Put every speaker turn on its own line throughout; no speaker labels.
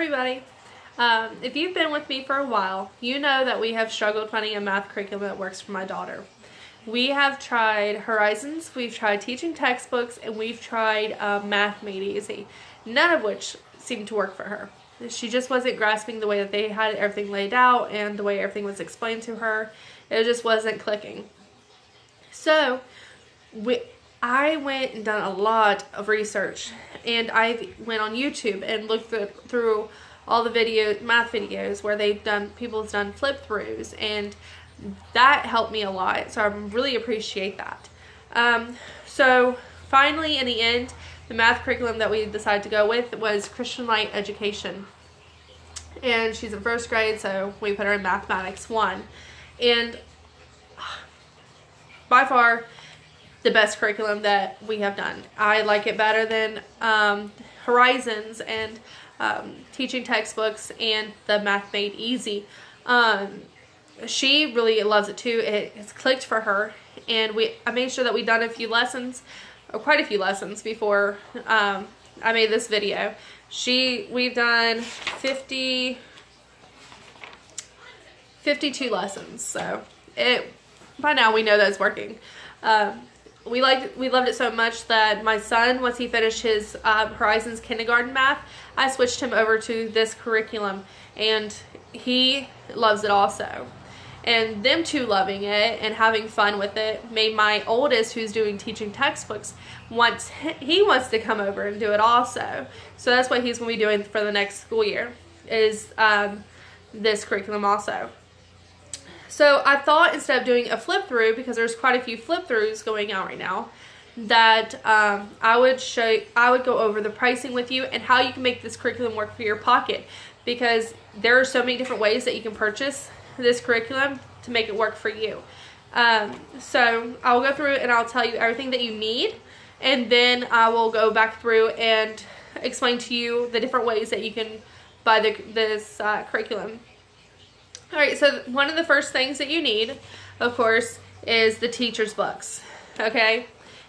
everybody. If you've been with me for a while, you know that we have struggled finding a math curriculum that works for my daughter. We have tried Horizons, we've tried teaching textbooks, and we've tried Math Made Easy, none of which seemed to work for her. She just wasn't grasping the way that they had everything laid out and the way everything was explained to her. It just wasn't clicking. So I went and done a lot of research, and I went on YouTube and looked through all the math videos where people have done flip throughs, and that helped me a lot. So I really appreciate that. So finally, in the end, the math curriculum that we decided to go with was Christian Light Education, and she's in first grade, so we put her in Mathematics 1, and by far the best curriculum that we have done. I like it better than Horizons and teaching textbooks and the Math Made Easy. She really loves it too. It's clicked for her, and I made sure that we'd done a few lessons, or quite a few lessons, before I made this video. We've done 52 lessons, so by now we know that it's working. We loved it so much that my son, once he finished his Horizons kindergarten math, I switched him over to this curriculum, and he loves it also. And them two loving it and having fun with it made my oldest, who's doing teaching textbooks, he wants to come over and do it also. So that's what he's going to be doing for the next school year, is this curriculum also. So I thought, instead of doing a flip through, because there's quite a few flip throughs going out right now, that I would go over the pricing with you and how you can make this curriculum work for your pocket, because there are so many different ways that you can purchase this curriculum to make it work for you. So I'll go through and I'll tell you everything that you need, and then I will go back through and explain to you the different ways that you can buy this curriculum. Alright, so one of the first things that you need, of course, is the teacher's books. Okay?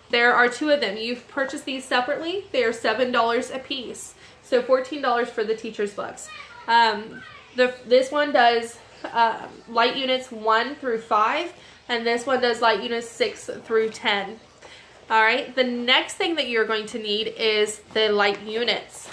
There are two of them. You've purchased these separately. They are $7 a piece. So $14 for the teacher's books. This one does light units 1 through 5, and this one does light units 6 through 10. Alright, the next thing that you're going to need is the light units.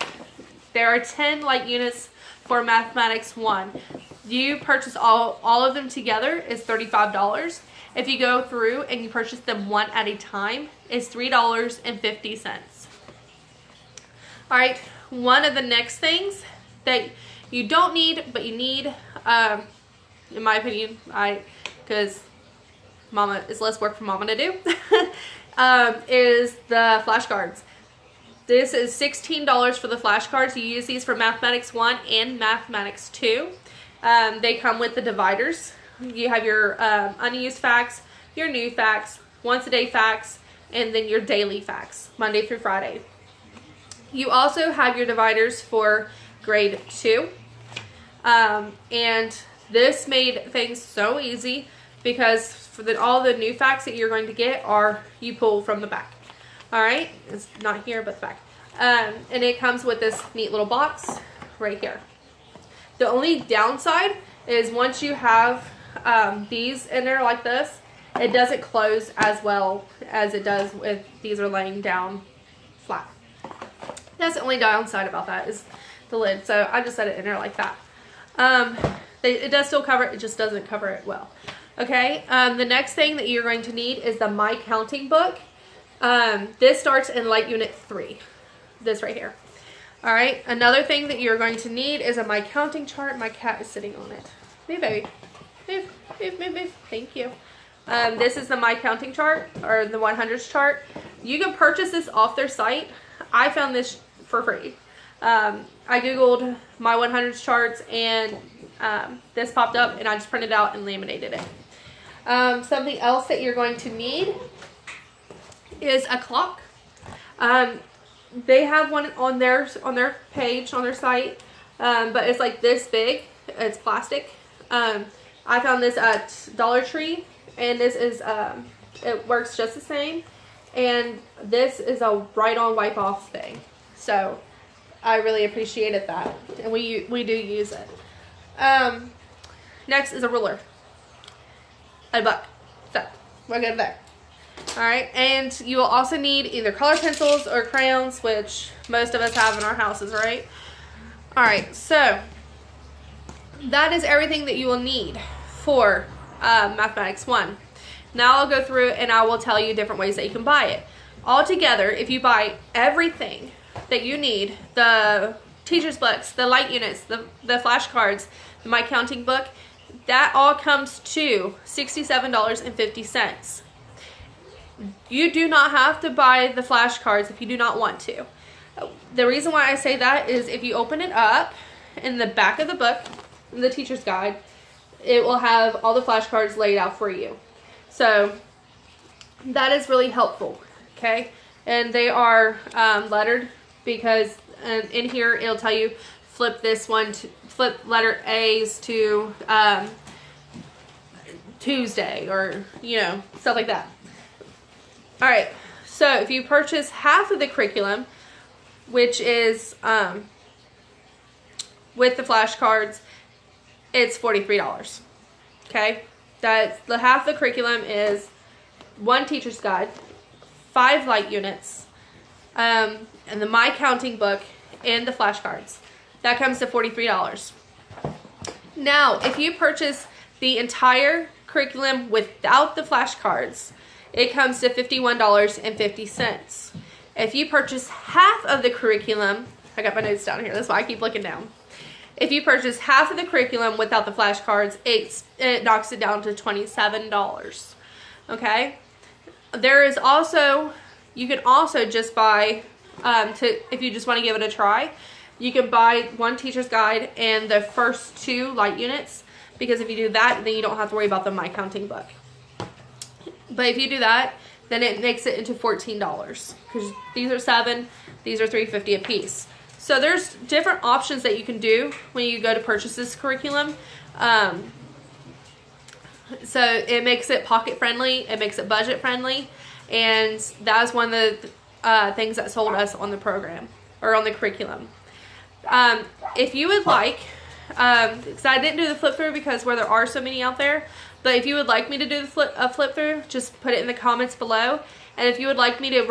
There are 10 light units for Mathematics 1. You purchase all of them together is $35. If you go through and you purchase them one at a time, it's $3.50. Alright, one of the next things that you don't need, but you need, in my opinion, because Mama is less work for Mama to do, is the flashcards. This is $16 for the flashcards. You use these for Mathematics 1 and Mathematics 2. They come with the dividers. You have your unused facts, your new facts, once a day facts, and then your daily facts, Monday through Friday. You also have your dividers for grade 2. And this made things so easy, because for all the new facts that you're going to get you pull from the back. Alright, it's not here but the back. And it comes with this neat little box right here. The only downside is once you have these in there like this, it doesn't close as well as it does if these are laying down flat. That's the only downside about that, is the lid. So I just set it in there like that. It does still cover it, it just doesn't cover it well. Okay, the next thing that you're going to need is the My Counting book. This starts in light unit 3. This right here. Alright, another thing that you're going to need is a My Counting chart. My cat is sitting on it. Move, baby. Move, move, move, move. Thank you. This is the My Counting chart, or the 100s chart. You can purchase this off their site. I found this for free. I googled my 100s charts, and this popped up, and I just printed it out and laminated it. Something else that you're going to need is a clock. They have one on their page, on their site, but it's like this big. It's plastic. I found this at Dollar Tree, and this is it works just the same, and this is a right-on wipe-off thing. So I really appreciated that, and we do use it. Next is a ruler, a buck. So we're good there. All right, and you will also need either color pencils or crayons, which most of us have in our houses, right? All right, so that is everything that you will need for Mathematics 1. Now I'll go through and I will tell you different ways that you can buy it. Altogether, if you buy everything that you need, the teacher's books, the light units, the flashcards, my counting book, that all comes to $67.50. You do not have to buy the flashcards if you do not want to. The reason why I say that is if you open it up, in the back of the book, in the teacher's guide, it will have all the flashcards laid out for you. So that is really helpful, okay? And they are lettered, because in here it'll tell you flip this one, to flip letter A's to Tuesday, or you know, stuff like that. All right, so if you purchase half of the curriculum, which is with the flashcards, it's $43. Okay, that's the half the curriculum is 1 teacher's guide, 5 light units, and the My Counting book and the flashcards. That comes to $43. Now, if you purchase the entire curriculum without the flashcards, it comes to $51.50. If you purchase half of the curriculum, I got my notes down here, that's why I keep looking down. If you purchase half of the curriculum without the flashcards, it knocks it down to $27. Okay? There is also, you can also just buy, if you just want to give it a try, you can buy 1 teacher's guide and the first 2 light units, because if you do that, then you don't have to worry about the My Counting book. But if you do that, then it makes it into $14, because these are 7, these are $3.50 a piece. So there's different options that you can do when you go to purchase this curriculum. So it makes it pocket friendly, it makes it budget friendly, and that was one of the things that sold us on the program, or on the curriculum. If you would like, because I didn't do the flip through because there are so many out there, but if you would like me to do the flip through, just put it in the comments below. And if you would like me to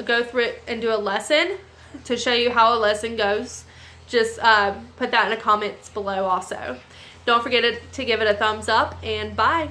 go through it and do a lesson to show you how a lesson goes, just put that in the comments below also. Don't forget to give it a thumbs up, and bye.